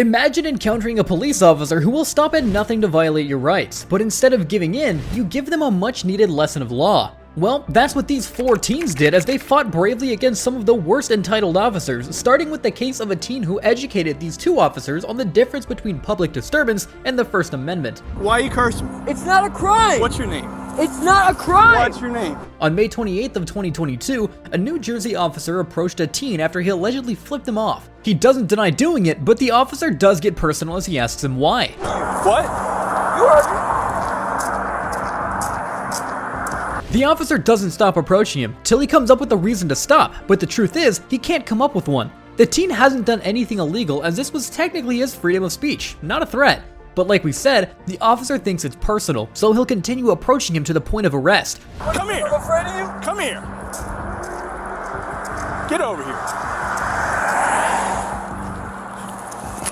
Imagine encountering a police officer who will stop at nothing to violate your rights, but instead of giving in, you give them a much needed lesson of law. Well, that's what these 4 teens did as they fought bravely against some of the worst entitled officers, starting with the case of a teen who educated these 2 officers on the difference between public disturbance and the First Amendment. Why are you cursing? It's not a crime! What's your name? It's not a crime! What's your name? On May 28th of 2022, a New Jersey officer approached a teen after he allegedly flipped him off. He doesn't deny doing it, but the officer does get personal as he asks him why. What? You heard me. The officer doesn't stop approaching him till he comes up with a reason to stop, but the truth is, he can't come up with one. The teen hasn't done anything illegal as this was technically his freedom of speech, not a threat. But like we said, the officer thinks it's personal, so he'll continue approaching him to the point of arrest. Come here. I'm afraid of you. Come here. Get over here.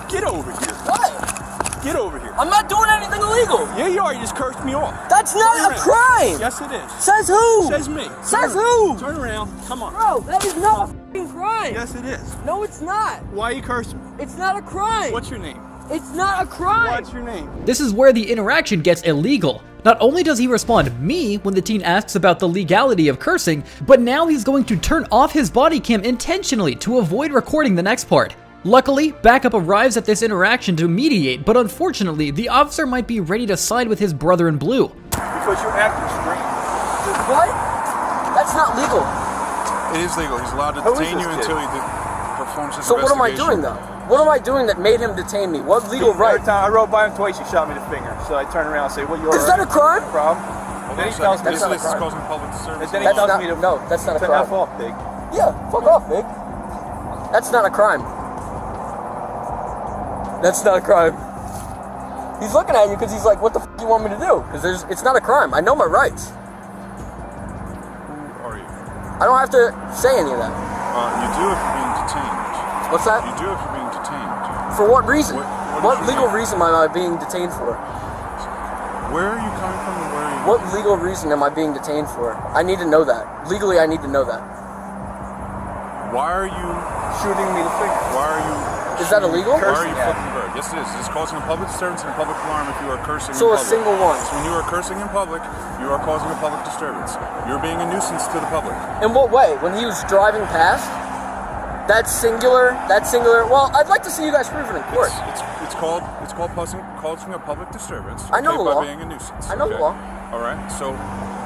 Get over here. What? Get over here. I'm not doing anything illegal. Yeah, you are. You just cursed me off. That's Turn not a around. crime. Yes, it is. Says who? Says me. Says Turn who? around. Turn around. Come on. Bro, that is not a f***ing crime. Yes, it is. No, it's not. Why are you cursing me? It's not a crime. What's your name? It's not a crime. What's your name? This is where the interaction gets illegal. Not only does he respond me when the teen asks about the legality of cursing, but now he's going to turn off his body cam intentionally to avoid recording the next part. Luckily, backup arrives at this interaction to mediate, but unfortunately, the officer might be ready to side with his brother in blue. Because you're acting strange. What? That's not legal. It is legal. He's allowed to Who is detain this you kid? until he performs his So what am I investigation. doing though? What am I doing that made him detain me? What legal right? Every time I rode by him twice, he shot me the finger. So I turned around and said, "Well, you're Is that a crime? No problem." Hold Then on he a tells second. me That's not a This is crime. causing public disturbance. And then he That's tells not, me to no, that's not a turn crime. F off, pig. Yeah, fuck off, big. That's not a crime. That's not a crime. He's looking at you because he's like, what the f*** do you want me to do? Because it's not a crime. I know my rights. Who are you? I don't have to say any of that. You do if you're being detained. What's that? You do if you're being detained. For what reason? What What is your legal name? reason am I being detained for? Where are you coming from and where are you? What legal reason am I being detained for? I need to know that. Legally, I need to know that. Why are you? Shooting me the finger. Why are you? Is that illegal? Why are you Cursing at flipping the bird? Yes, it is. It's causing a public disturbance and a public alarm if you are cursing So in a public. single one. So when you are cursing in public, you are causing a public disturbance. You're being a nuisance to the public. In what way? When he was driving past? That's singular. Well, I'd like to see you guys prove it in court. It's called causing a public disturbance. I know the by law. being a nuisance. I know the law. All right. So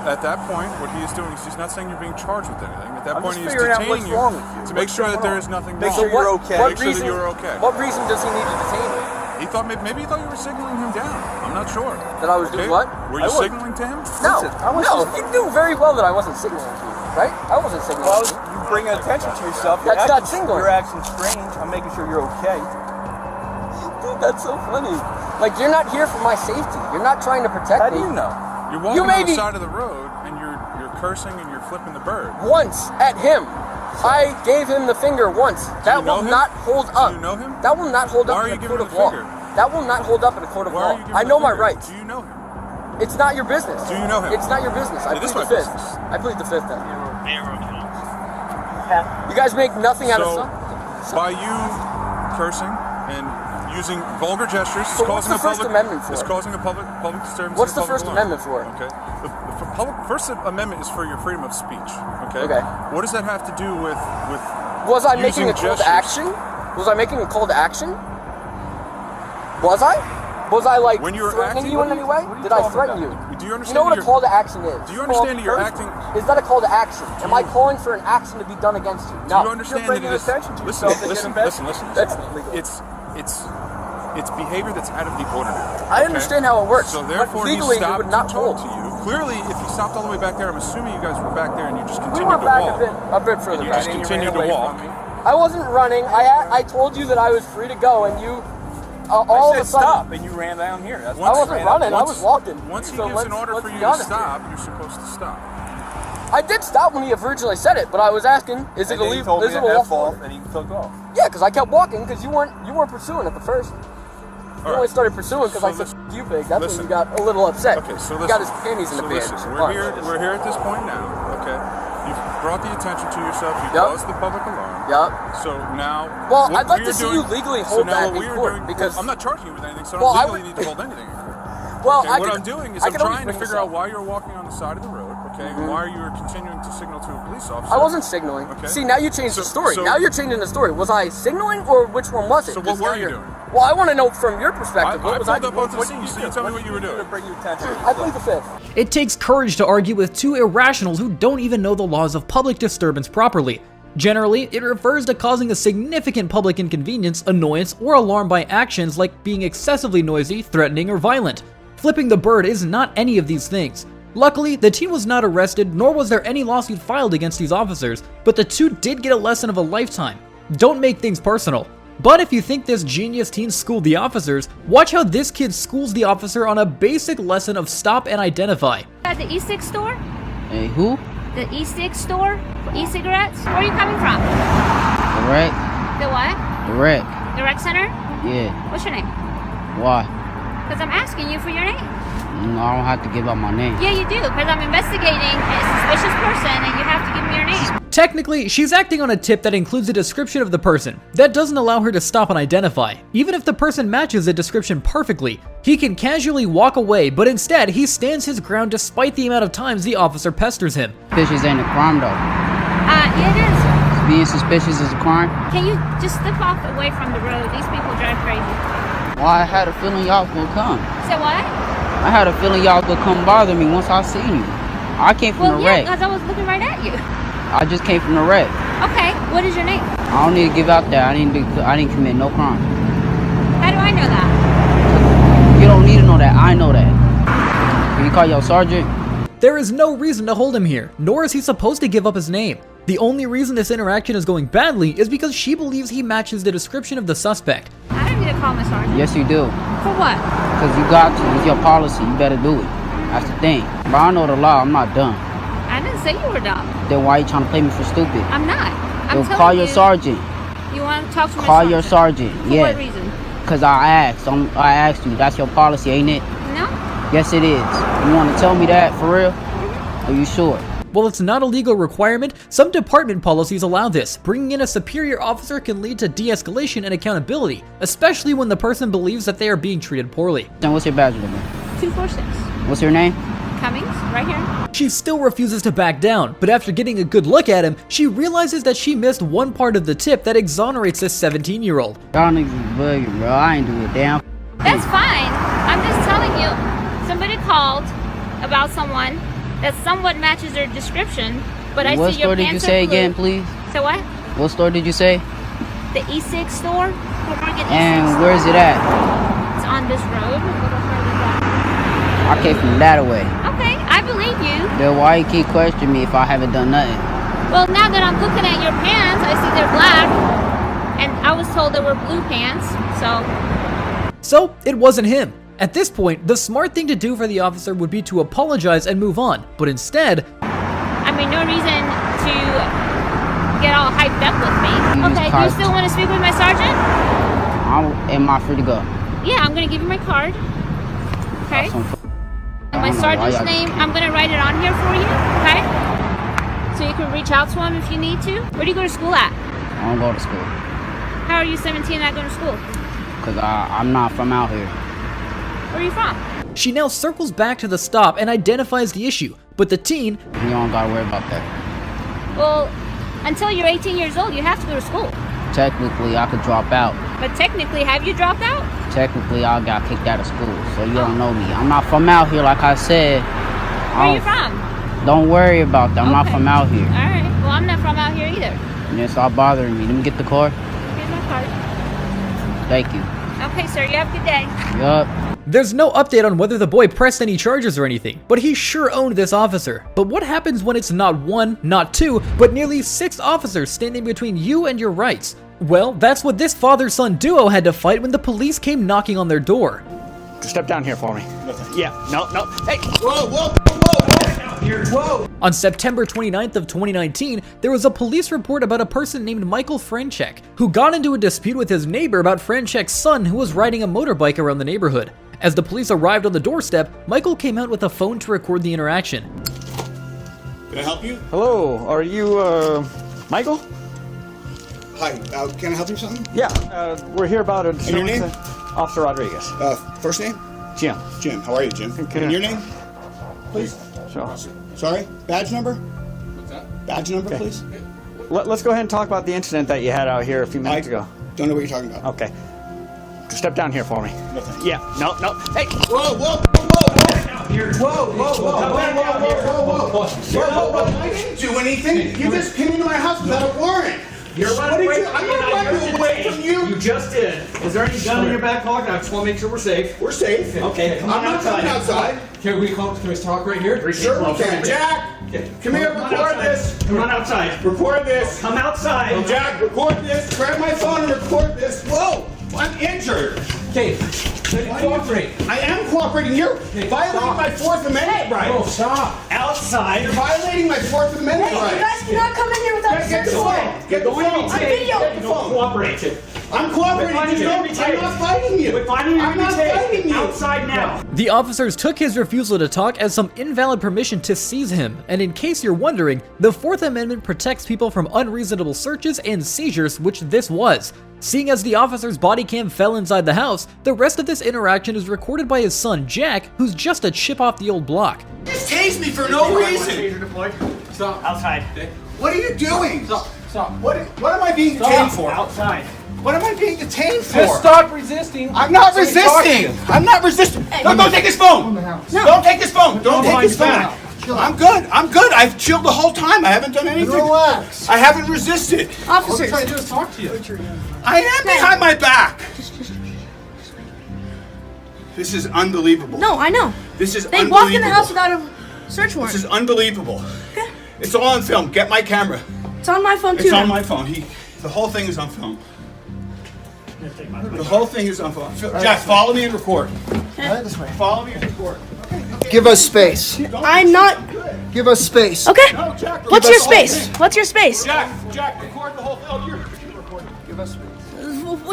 at that point, what he is doing is he's not saying you're being charged with anything. At that I'm point, just he's figuring out detaining what's you wrong with you. to make What's sure that going there on? is nothing Make wrong. sure you're okay. What Make sure that reason, you're okay. What reason does he need to detain me? He thought maybe he thought you were signaling him down. I'm not sure. That I was doing what? Were I you was- signaling to him? No, Listen, I was no. just- He knew very well that I wasn't signaling to you, right? I wasn't signaling Well, to you. you bring attention to yourself. That's not singular. You're acting strange. I'm making sure you're okay. Dude, that's so funny. Like, you're not here for my safety. You're not trying to protect How me. do you know? You're walking may on the be- side of the road and you're cursing and you're flipping the bird. Once at him. I gave him the finger once. That you know will him? not hold up. Do you know him? That will not hold Why up are in you a giving court of him the law. finger? That will not hold up in a court of Why law. are you giving I him know the my finger? rights. Do you know him? It's not your business. Do you know him? It's not your business. I It is plead the my fifth. business. I plead the fifth then. You guys make nothing out of So, something. by you cursing and using vulgar gestures, So what's the First Amendment for? It's causing a public disturbance. What's and the public First alarm. Amendment for? Okay. The First Amendment is for your freedom of speech. Okay. Okay. What does that have to do with Was I using making a call to gestures? action? Was I making a call to action? Was I? Was I like When you were threatening acting- you in any way? what are you Did I talking threaten about? you? Do you understand You know what a you're- call to action is? Do you understand that you're First, acting? Is that a call to action? Am I calling for an action to be done against you? Do No. you understand You're bringing that it is? attention to Listen, yourself and listen, getting listen, listen. That's not legal. It's behavior that's out of the ordinary. I okay? understand how it works. So but therefore, legally he stopped it would not to talk hold. to you. Clearly, if he stopped all the way back there, I'm assuming you guys were back there and you just We continued went to back walk. a bit further You back. just And you continued ran to away walk. from me. I wasn't running. I told you that I was free to go, and you all I of a said sudden. stop, and you ran down here. That's I why wasn't ran running. up. I was walking. Once he So gives an order let's for you be to honest stop, here. you're supposed to stop. I did stop when he originally said it, but I was asking, is it And then he illegal? told me Is it to a F lawful off, order? and he took off. Yeah, because I kept walking because you weren't pursuing at the first. You only right. started pursuing because So I said listen- you big. That's listen. when you got a little upset. Okay, so He listen. got his panties in so the pants. listen, Alright. we're here at this point now. Okay, you've brought the attention to yourself. You Yep. caused the public alarm. Yup. So now, Well, what I'd like we to are see doing- you legally so hold now that what we in are court, doing, because- I'm not charging you with anything, so I Well, don't I legally would- need to hold anything. Well, Okay, I what could- I'm doing is I I'm could always trying to bring figure this out up. why you're walking on the side of the road, okay, and why you're continuing to signal to a police officer. I wasn't signaling. Okay. See, now you changed the story. So- Now you're changing the story. Was I signaling, or which one was it? So 'Cause what were now you you're- doing? Well, I want to know from your perspective. I What was I pulled up doing? onto the scene, so you tell me what you were To doing. bring you attention. I plead the fifth. It takes courage to argue with two irrationals who don't even know the laws of public disturbance properly. Generally, it refers to causing a significant public inconvenience, annoyance, or alarm by actions like being excessively noisy, threatening, or violent. Flipping the bird is not any of these things. Luckily, the teen was not arrested, nor was there any lawsuit filed against these officers, but the two did get a lesson of a lifetime. Don't make things personal. But if you think this genius teen schooled the officers, watch how this kid schools the officer on a basic lesson of stop and identify. At the e-cig store? Hey, who? The e-cig store for e-cigarettes? Where are you coming from? The wreck? The what? The wreck. The rec center? Yeah. What's your name? Why? Because I'm asking you for your name. No, I don't have to give out my name. Yeah, you do, because I'm investigating a suspicious person and you have to give me your name. Technically, she's acting on a tip that includes a description of the person. That doesn't allow her to stop and identify. Even if the person matches the description perfectly, he can casually walk away, but instead, he stands his ground despite the amount of times the officer pesters him. Suspicious ain't a crime, though. Yeah, it is. Being suspicious is a crime? Can you just step off away from the road? These people drive crazy. Well, I had a feeling y'all was gonna come. So what? I had a feeling y'all was gonna come bother me once I seen you. I came from Well, the yeah, wreck. because I was looking right at you. I just came from the wreck. Okay, what is your name? I don't need to give out that. I didn't commit no crime. How do I know that? You don't need to know that. I know that. Can you call your sergeant? There is no reason to hold him here, nor is he supposed to give up his name. The only reason this interaction is going badly is because she believes he matches the description of the suspect. I don't need to call my sergeant. Yes, you do. For what? Because you got to. It's your policy. You better do it. That's the thing. But I know the law. I'm not dumb. I didn't say you were dumb. Then why you trying to play me for stupid? I'm not. I'm Yo, telling call your you, sergeant. You want to talk to my Call sergeant? your sergeant. For Yeah. what reason? Because I asked. I asked you. That's your policy, ain't it? No? Yes, it is. You want to tell me that for real? Are you sure? While it's not a legal requirement, some department policies allow this. Bringing in a superior officer can lead to de-escalation and accountability, especially when the person believes that they are being treated poorly. Then what's your badge number? 246. What's your name? Cummings, right here. She still refuses to back down, but after getting a good look at him, she realizes that she missed one part of the tip that exonerates this 17-year-old. Y'all niggas is bugging, bro. I ain't do a damn. That's fine. I'm just telling you, somebody called about someone that somewhat matches their description, but I What see your store did you pants say are blue. again, please? So what? What store did you say? The e-cig store? We're gonna get And e-cig where's store. it at? It's on this road. A little further down. I came from that away. Okay, I believe you. Then why you keep questioning me if I haven't done nothing? Well, now that I'm looking at your pants, I see they're black, and I was told they were blue pants, So, it wasn't him. At this point, the smart thing to do for the officer would be to apologize and move on, but instead, I mean, no reason to get all hyped up with me. Okay, do you still want to speak with my sergeant? Am I free to go? Yeah, I'm gonna give you my card. Okay. And my I don't know why sergeant's y'all- name, I'm gonna write it on here for you. Okay. So you can reach out to him if you need to. Where do you go to school at? I don't go to school. How are you 17 not going to school? Because I'm not from out here. Where are you from? she now circles back to the stop and identifies the issue, but the teen, You don't got to worry about that. Well, until you're 18 years old, you have to go to school. Technically, I could drop out. But technically, have you dropped out? Technically, I got kicked out of school, so you don't know me. I'm not from out here, like I said. Where are you from? Don't worry about that. I'm not Okay. from out here. All right. Well, I'm not from out here either. And it's all bothering me. Let me get the car. Here's my card. Thank you. Okay, sir. You have a good day. Yup. there's no update on whether the boy pressed any charges or anything, but he sure owned this officer. But what happens when it's not one, not two, but nearly 6 officers standing between you and your rights? Well, that's what this father-son duo had to fight when the police came knocking on their door. Step down here for me. Yeah, no. Hey! On September 29th of 2019, there was a police report about a person named Michael Franchek, who got into a dispute with his neighbor about Franchek's son who was riding a motorbike around the neighborhood. As the police arrived on the doorstep, Michael came out with a phone to record the interaction. Can I help you? Hello, are you, Michael? Hi, can I help you with something? Yeah, we're here about a... And your name? Officer Rodriguez. First name? Jim. Jim. How are you, Jim? Good. And your name? Please. Sure. Sorry? Badge number? What's that? Badge number, please. Let's go ahead and talk about the incident that you had out here a few minutes ago. Don't know what you're talking about. Okay. Step down here for me. No, thank you. Yeah, no. Hey! Whoa, whoa, whoa! I didn't do anything. You just came into my house without a warrant. You're running away from me. I'm not running away from you. You just did. Is there any gun in your back pocket? I just want to make sure we're safe. We're safe. Okay, come I'm on not outside. coming outside. Can we talk right here? Sure we can. Jack, come here, record this. Come on outside. Record this. Come outside. Jack, record this. Grab my phone and record this. Whoa, I'm injured. Okay, cooperate. I am cooperating. You're violating my Fourth Amendment right. Oh, stop. Outside. You're violating my Fourth Amendment right. You guys cannot come in here without a search warrant. Get the phone. I'm videoing. Don't cooperate. I'm cooperating. I'm not fighting you. I'm not fighting you. Outside now. The officers took his refusal to talk as some invalid permission to seize him, and in case you're wondering, the Fourth Amendment protects people from unreasonable searches and seizures, which this was. Seeing as the officer's body cam fell inside the house, the rest of this interaction is recorded by his son Jack, who's just a chip off the old block. Just tase me for no reason. Stop. Outside. What are you doing? Stop. What am I being detained for? Outside. What am I being detained for? Just stop resisting. I'm not resisting. I'm not resisting. No, don't take his phone. Don't take his phone. Don't take his phone. I'm good. I'm good. I've chilled the whole time. I haven't done anything. Relax. I haven't resisted. Officers. All I'm trying to do is talk to you. I am behind my back. This is unbelievable. No, I know. This is They unbelievable. walked in the house without a search warrant. This is unbelievable. Okay. It's all on film. Get my camera. It's on my phone too. It's on my phone. The whole thing is on film. The whole thing is on film. Jack, follow me and record. This way. Follow me and record. Give us space. I'm not. Give us space. Okay. No, Jack, What's your space? What's your space? Jack, record the whole thing. Oh, you're recording. Give us space.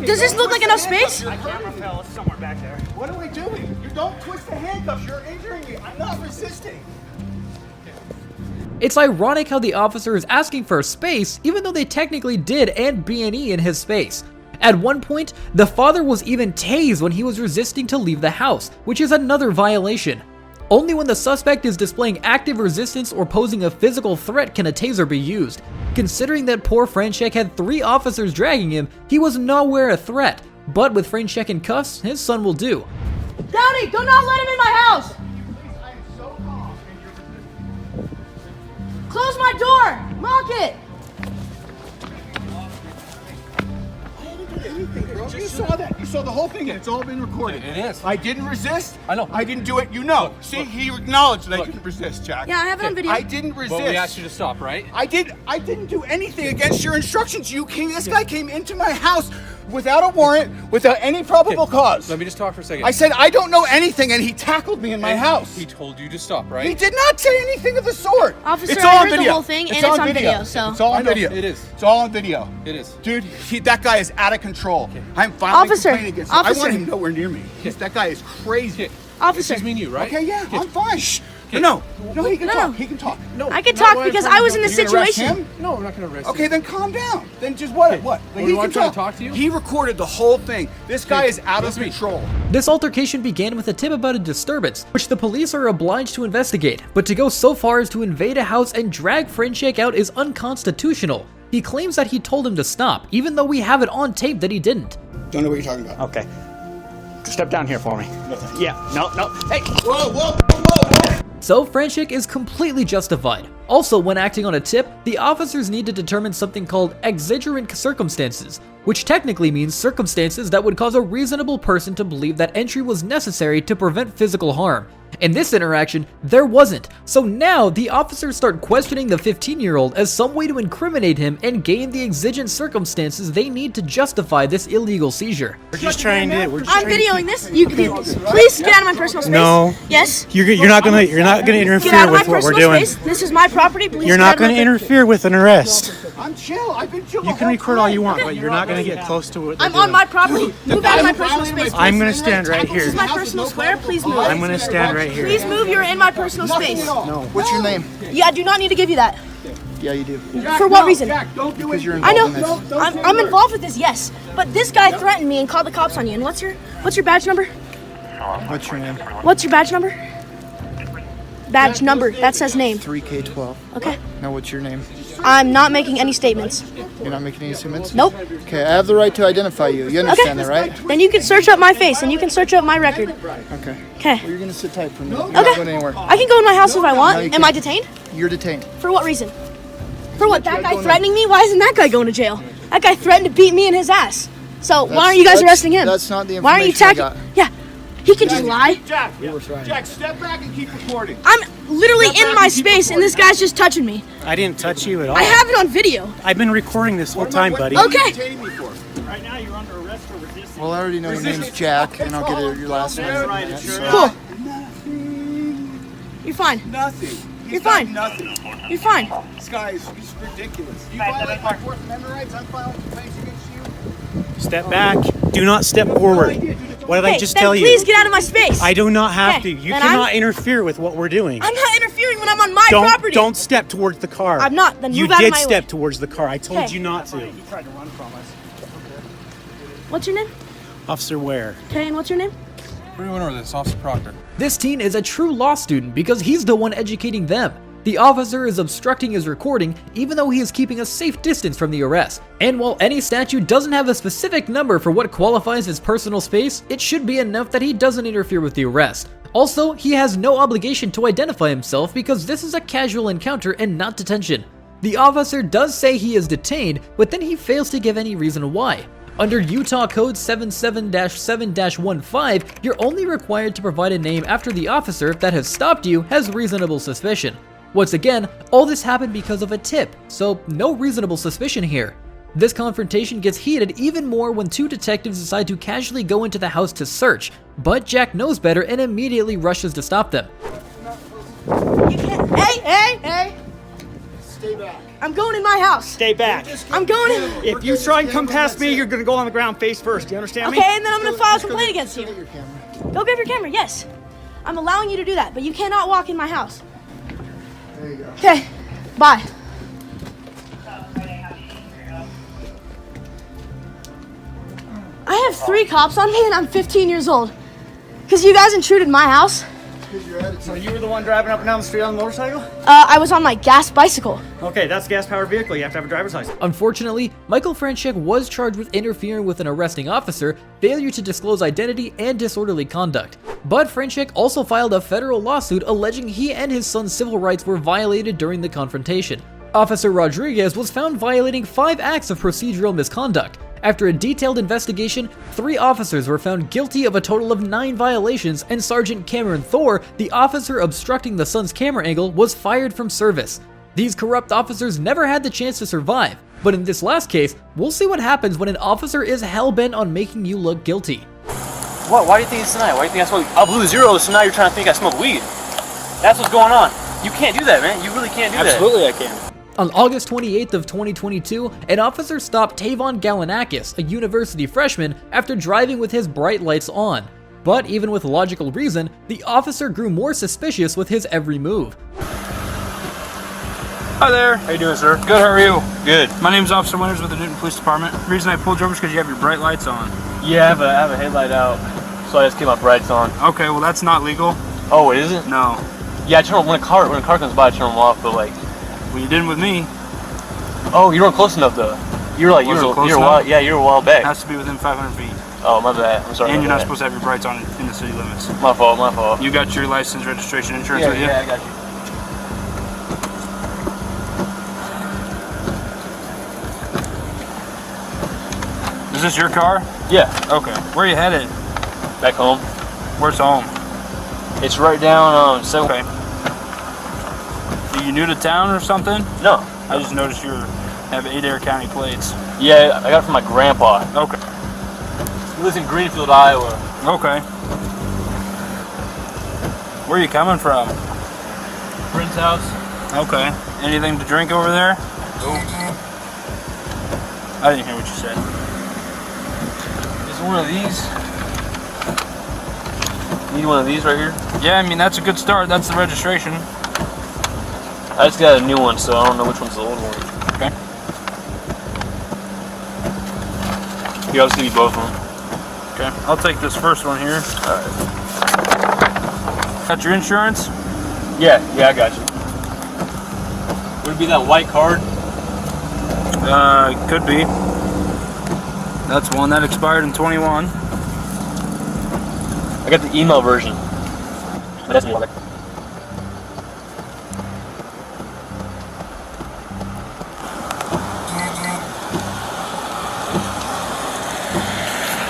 Does this look like enough space? My camera fell. It's somewhere back there. What am I doing? You don't twist the handcuffs. You're injuring me. I'm not resisting. It's ironic how the officer is asking for space, even though they technically did end B&E in his space. At one point, the father was even tased when he was resisting to leave the house, which is another violation. Only when the suspect is displaying active resistance or posing a physical threat can a taser be used. Considering that poor Franchek had 3 officers dragging him, he was nowhere a threat. But with Franchek in cuffs, his son will do. Daddy, do not let him in my house. Close my door. Lock it. You saw that. You saw the whole thing, and it's all been recorded. It is. I didn't resist. I know. I didn't do it. You know. See, he acknowledged that I didn't resist, Jack. Yeah, I have it on video. I didn't resist. Well, we asked you to stop, right? I didn't do anything against your instructions. This guy came into my house without a warrant, without any probable cause. Let me just talk for a second. I said, I don't know anything, and he tackled me in my house. He told you to stop, right? He did not say anything of the sort. Officer, it's all I on heard the video. whole thing, and it's on video, so- It's all on I know, video. it is. It's all on video. It is. Dude, that guy is out of control. I'm filing Officer, a complaint against him. I officer. want him nowhere near me. That guy is crazy. Officer. It's just me and you, right? Okay, yeah, I'm fine. No, he can No, talk. no. He can talk. No, I can not talk what I'm because trying I to was do. in the You're gonna arrest situation. him? No, I'm not going to arrest you. Okay, then calm down. Then just what? Like, you he want can trying to talk to you? He recorded the whole thing. This guy is out of control. This altercation began with a tip about a disturbance, which the police are obliged to investigate, but to go so far as to invade a house and drag Franchek out is unconstitutional. He claims that he told him to stop, even though we have it on tape that he didn't. Don't know what you're talking about. Okay. Step down here for me. No, thank you. Yeah, no. Hey! Whoa. So Franchek is completely justified. Also, when acting on a tip, the officers need to determine something called exigent circumstances, which technically means circumstances that would cause a reasonable person to believe that entry was necessary to prevent physical harm. In this interaction, there wasn't, so now the officers start questioning the 15-year-old as some way to incriminate him and gain the exigent circumstances they need to justify this illegal seizure. I'm videoing this. You please get out of my personal space. No. Yes. You're not gonna interfere Get out of my with what we're personal doing. space. This is my property. Please You're get not out of my gonna personal- interfere with an arrest. I'm chill. I've been chill. You can record all you want, but you're not gonna get close to what they're I'm doing. on my property. Move out of my personal space. I'm gonna stand right This is here. my personal square. Please move. I'm gonna stand right here. Please move. You're in my personal space. No. What's your name? Yeah, I do not need to give you that. Yeah, you do. For what reason? Because you're I know. involved in this. I'm involved with this, yes. But this guy threatened me and called the cops on you. And what's your badge number? What's your name? What's your badge number? Badge number. That says name. 3K12. Okay. Now, what's your name? I'm not making any statements. You're not making any statements? Nope. Okay, I have the right to identify you. You understand that, right? Then you can search up my face and you can search up my record. Okay. Okay. Well, you're gonna sit tight for a minute. You're Okay. not going anywhere. I can go in my house if I want. No, you Am I can't. detained? You're detained. For what reason? For what? That guy going threatening me? Why isn't that guy going to jail? That guy threatened to beat me in his ass. So why aren't you guys arresting him? That's not the Why aren't you information I attacking? Yeah. He can just lie. Jack, step back and keep recording. I'm literally in my space and this guy's just touching me. I didn't touch you at all. I have it on video. I've been recording this whole time, buddy. Okay. Right now, you're under arrest for resisting. Well, I already know your name's Jack, and I'll get your last name. Cool. You're fine. Nothing. You're fine. Nothing. You're fine. This guy is ridiculous. You violate my Fourth Amendment rights, I'm filing complaints against you. Step back. Do not step forward. What did I Hey, just then tell you? please get out of my space. I do not have Okay, to. You then cannot I'm- interfere with what we're doing. I'm not interfering when I'm on my property. Don't step towards the car. I'm not. Then You move out of did my step way. towards the car. I told Okay. you not to. What's your name? Officer Ware. Okay, and what's your name? What are you doing over this, Officer Proctor? This teen is a true law student because he's the one educating them. The officer is obstructing his recording even though he is keeping a safe distance from the arrest. And while any statute doesn't have a specific number for what qualifies as personal space, it should be enough that he doesn't interfere with the arrest. Also, he has no obligation to identify himself because this is a casual encounter and not detention. The officer does say he is detained, but then he fails to give any reason why. Under Utah Code 77-7-15, you're only required to provide a name after the officer that has stopped you has reasonable suspicion. Once again, all this happened because of a tip, so no reasonable suspicion here. This confrontation gets heated even more when two detectives decide to casually go into the house to search, but Jack knows better and immediately rushes to stop them. You can't. Hey! Stay back. I'm going in my house. Stay back. I'm going in. If you try and come past me, you're gonna go on the ground face first. Do you understand me? Okay, and then I'm gonna file a complaint against you. Go grab your camera. Yes, I'm allowing you to do that, but you cannot walk in my house. There you go. Okay, bye. I have 3 cops on me and I'm 15 years old. Because you guys intruded my house. So you were the one driving up and down the street on the motorcycle? I was on my gas bicycle. Okay, that's a gas-powered vehicle. You have to have a driver's license. Unfortunately, Michael Franchek was charged with interfering with an arresting officer, failure to disclose identity, and disorderly conduct. But Franchek also filed a federal lawsuit alleging he and his son's civil rights were violated during the confrontation. Officer Rodriguez was found violating 5 acts of procedural misconduct. After a detailed investigation, 3 officers were found guilty of a total of 9 violations, and Sergeant Cameron Thor, the officer obstructing the son's camera angle, was fired from service. These corrupt officers never had the chance to survive, but in this last case, we'll see what happens when an officer is hell-bent on making you look guilty. What? Why do you think it's tonight? Why do you think I smoke? I blew zeros, so now you're trying to think I smoke weed. That's what's going on. You can't do that, man. You really can't do that. Absolutely, I can. On August 28th of 2022, an officer stopped Tavon Galanakis, a university freshman, after driving with his bright lights on. But even with logical reason, the officer grew more suspicious with his every move. Hi there. How you doing, sir? Good, how are you? Good. My name's Officer Winters with the Newton Police Department. The reason I pulled you over is because you have your bright lights on. Yeah, I have a headlight out, so I just keep my brights on. Okay, well that's not legal. Oh, it isn't? No. Yeah, I turn them when a car comes by, I turn them off. But like, Well, you didn't with me. oh, you weren't close enough though. You were like, you Wasn't were close a enough? while, yeah, you were a while It back. has to be within 500 feet. Oh, my bad. I'm sorry. And my you're not bad. supposed to have your brights on in the city limits. My fault. My fault. You got your license, registration, insurance with you? Yeah, I got you. Is this your car? Yeah, Okay. Where are you headed? back home. Where's home? It's right down. Okay. Are you new to town or something? No. I just noticed you have Adair County plates. Yeah, I got it from my grandpa. Okay. He lives in Greenfield, Iowa. Okay. Where are you coming from? Friend's house. Okay. Anything to drink over there? I didn't hear what you said. Is one of these? Need one of these right here? Yeah, I mean, that's a good start. That's the registration. I just got a new one, so I don't know which one's the old one. Okay. You obviously need both of them. Okay. I'll take this first one here. Alright. Got your insurance? Yeah, I got you. Would it be that white card? Could be. That's one that expired in 21. I got the email version. That's me.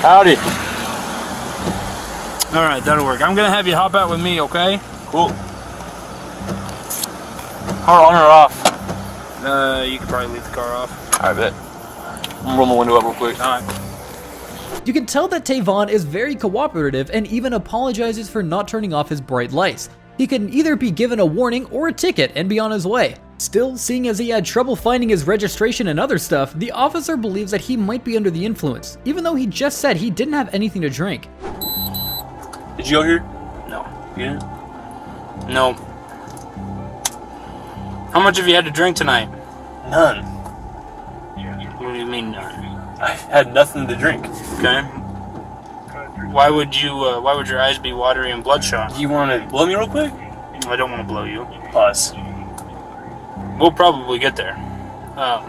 Howdy. All right, that'll work. I'm gonna have you hop out with me, okay? Cool. Car on or off? You could probably leave the car off. I bet. I'm gonna roll my window up real quick. All right. You can tell that Tavon is very cooperative and even apologizes for not turning off his bright lights. He can either be given a warning or a ticket and be on his way. Still, seeing as he had trouble finding his registration and other stuff, the officer believes that he might be under the influence, even though he just said he didn't have anything to drink. Did you go here? No. You didn't? No. How much have you had to drink tonight? None. What do you mean none? I had nothing to drink. Okay. Why would your eyes be watery and bloodshot? You want to blow me real quick? I don't want to blow you. Pause. We'll probably get there. How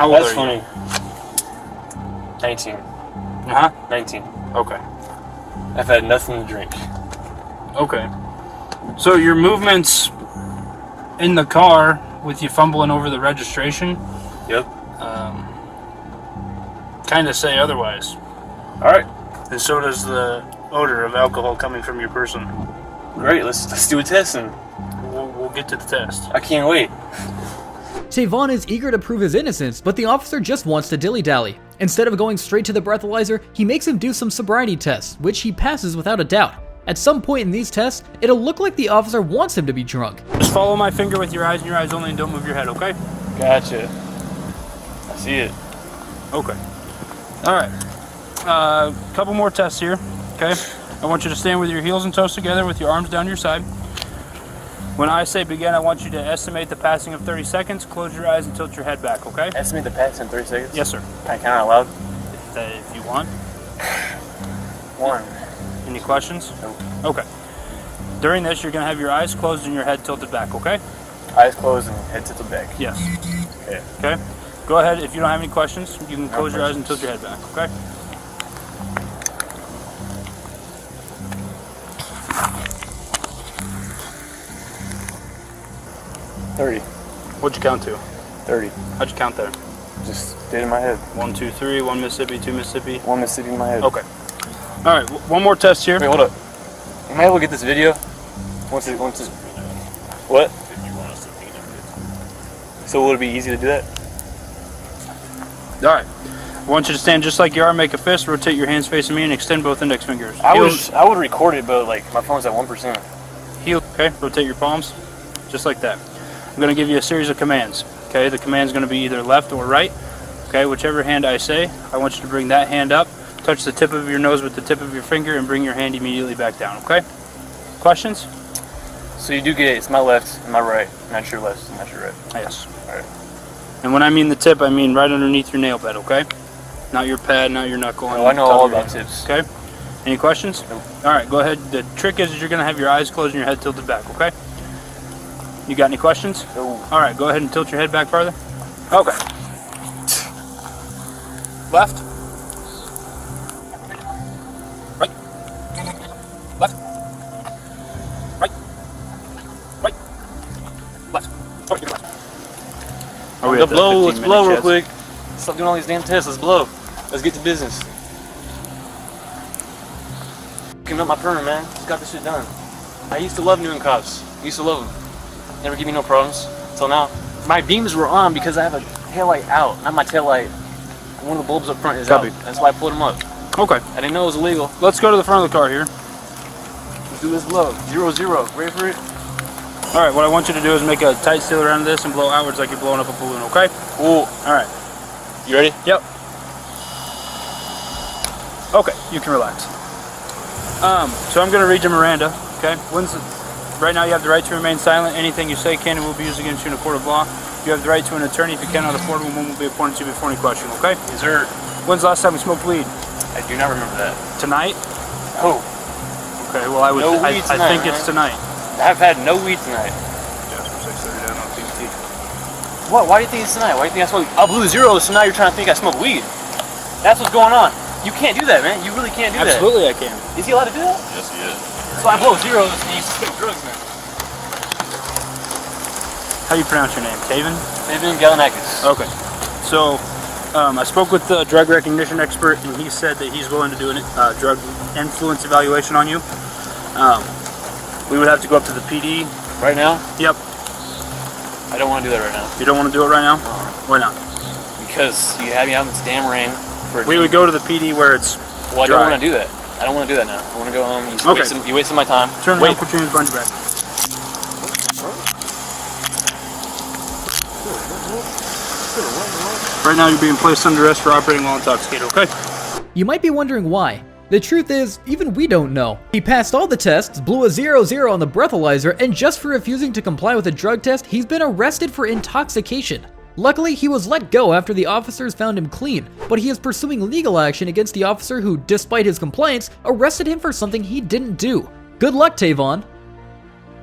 old That's are funny. you? 19. Uh-huh. 19. Okay. I've had nothing to drink. Okay. So your movements in the car with you fumbling over the registration Yep. kind of say otherwise. Alright. And so does the odor of alcohol coming from your person. Great, let's do a test and We'll get to the test. I can't wait. Tavon is eager to prove his innocence, but the officer just wants to dilly-dally. Instead of going straight to the breathalyzer, he makes him do some sobriety tests, which he passes without a doubt. At some point in these tests, it'll look like the officer wants him to be drunk. Just follow my finger with your eyes and your eyes only and don't move your head, okay? Gotcha. I see it. Okay. Alright. Couple more tests here, okay? I want you to stand with your heels and toes together with your arms down your side. When I say begin, I want you to estimate the passing of 30 seconds. Close your eyes and tilt your head back, okay? Estimate the pass in 30 seconds? Yes, sir. Can I count out loud? If you want. 1. Any questions? Nope. Okay. During this, you're going to have your eyes closed and your head tilted back, okay? Eyes closed and head tilted back. Yes. Okay. Okay? Go ahead. If you don't have any questions, you can close your eyes and tilt your head back, okay? What'd you count to? 30. How'd you count there? Just stayed in my head. 1, 2, 3, 1 Mississippi, 2 Mississippi. 1 Mississippi in my head. Okay. All right, one more test here. Wait, hold up. Am I able to get this video? Once this. What? So will it be easy to do that? All right. I want you to stand just like you are, make a fist, rotate your hands facing me, and extend both index fingers. I would record it, but like my phone's at 1%. Heel, okay? Rotate your palms, just like that. I'm going to give you a series of commands, okay? The command's going to be either left or right, okay? Whichever hand I say, I want you to bring that hand up, touch the tip of your nose with the tip of your finger, and bring your hand immediately back down, okay? Questions? So you do get it. It's my left and my right, not your left, not your right. Yes. All right. And when I mean the tip, I mean right underneath your nail bed, okay? Not your pad, not your knuckle. Oh, I know all about tips. Okay? Any questions? Nope. All right, go ahead. The trick is you're going to have your eyes closed and your head tilted back, okay? You got any questions? No. All right, go ahead and tilt your head back farther. Okay. Left. Right. Left. Right. Right. Left. Okay, left. Are we at the 15 Let's blow real minutes quick. Stop doing all these damn tests. Let's blow. Let's get to business. Give up my permit, man. Just got this shit done. I used to love Newton cops. I used to love them. Never give me no problems until now. My beams were on because I have a taillight out, not my taillight. One of the bulbs up front is out. That's why I pulled them up. Okay. I didn't know it was illegal. Let's go to the front of the car here. Let's do this blow. 0-0. Ready for it? All right, what I want you to do is make a tight seal around this and blow outwards like you're blowing up a balloon, okay? Cool. All right. You ready? Yep. Okay, you can relax. So I'm gonna read you Miranda, okay? Right now, you have the right to remain silent. Anything you say can and will be used against you in a court of law. You have the right to an attorney. If you cannot afford one, will be appointed to you before any question, okay? Is there... When's the last time we smoked weed? I do not remember that. Tonight? Oh. Okay, well, I think it's tonight. I've had no weed tonight. Yes, for 6:30 down on PBT. What? Why do you think it's tonight? Why do you think I smoke? I blew zeros, so now you're trying to think I smoke weed. That's what's going on. You can't do that, man. You really can't do that. Absolutely, I can. Is he allowed to do that? Yes, he is. So I blow zeros and you smoke drugs, man. How do you pronounce your name? Taven? Taven Galanakis. Okay. So, I spoke with the drug recognition expert, and he said that he's willing to do a drug influence evaluation on you. We would have to go up to the PD. Right now? Yep. I don't want to do that right now. You don't want to do it right now? Why not? Because you had me out in this damn rain. We would go to the PD where it's Well, I dry. don't want to do that. I don't want to do that now. I want to go home. You wasted my time. Turn around, put your hands behind your back. Right now, you're being placed under arrest for operating while intoxicated, okay? You might be wondering why. The truth is, even we don't know. He passed all the tests, blew a 0-0 on the breathalyzer, and just for refusing to comply with a drug test, he's been arrested for intoxication. Luckily, he was let go after the officers found him clean, but he is pursuing legal action against the officer who, despite his complaints, arrested him for something he didn't do. Good luck, Tavon.